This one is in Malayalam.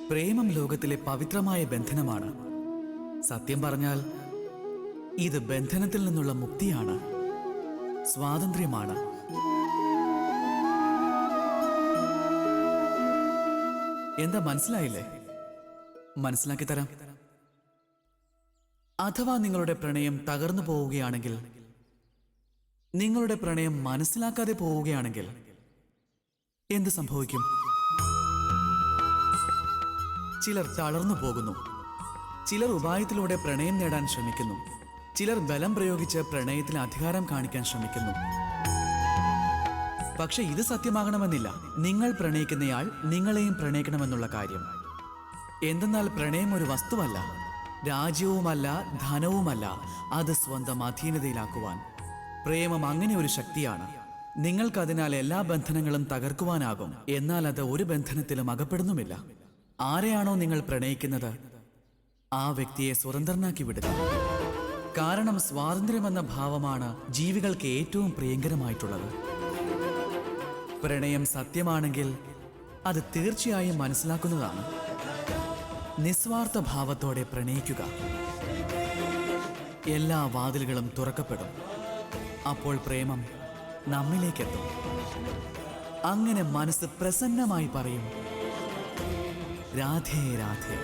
പ്രേമം ലോകത്തിലെ പവിത്രമായ ബന്ധനമാണ്. സത്യം പറഞ്ഞാൽ ഇത് ബന്ധനത്തിൽ നിന്നുള്ള മുക്തിയാണ്, സ്വാതന്ത്ര്യമാണ്. എന്താ മനസ്സിലായില്ലേ? മനസ്സിലാക്കി തരാം. അഥവാ നിങ്ങളുടെ പ്രണയം തകർന്നു പോവുകയാണെങ്കിൽ, നിങ്ങളുടെ പ്രണയം മനസ്സിലാക്കാതെ പോവുകയാണെങ്കിൽ എന്ത് സംഭവിക്കും? ചിലർ തളർന്നു പോകുന്നു, ചിലർ ഉപായത്തിലൂടെ പ്രണയം നേടാൻ ശ്രമിക്കുന്നു, ചിലർ ബലം പ്രയോഗിച്ച് പ്രണയത്തിൽ അധികാരം കാണിക്കാൻ ശ്രമിക്കുന്നു. പക്ഷെ ഇത് സത്യമാകണമെന്നില്ല. നിങ്ങൾ പ്രണയിക്കുന്നയാൾ നിങ്ങളെയും പ്രണയിക്കണമെന്നുള്ള കാര്യം. എന്തെന്നാൽ പ്രണയം ഒരു വസ്തുവല്ല, രാജ്യവുമല്ല, ധനവുമല്ല. അത് സ്വന്തം അധീനതയിലാക്കുവാൻ പ്രേമം അങ്ങനെ ഒരു ശക്തിയാണ്. നിങ്ങൾക്കതിനാൽ എല്ലാ ബന്ധനങ്ങളും തകർക്കുവാനാകും. എന്നാൽ അത് ഒരു ബന്ധനത്തിലും അകപ്പെടുന്നുമില്ല. ആരെയാണോ നിങ്ങൾ പ്രണയിക്കുന്നത് ആ വ്യക്തിയെ സ്വതന്ത്രനാക്കി വിടുക. കാരണം സ്വാതന്ത്ര്യമെന്ന ഭാവമാണ് ജീവികൾക്ക് ഏറ്റവും പ്രിയങ്കരമായിട്ടുള്ളത്. പ്രണയം സത്യമാണെങ്കിൽ അത് തീർച്ചയായും മനസ്സിലാക്കുന്നതാണ്. നിസ്വാർത്ഥ ഭാവത്തോടെ പ്രണയിക്കുക. എല്ലാ വാതിലുകളും തുറക്കപ്പെടും. അപ്പോൾ പ്രേമം നമ്മിലേക്കെത്തും. അങ്ങനെ മനസ്സ് പ്രസന്നമായി പറയും, രാധേ രാധേ.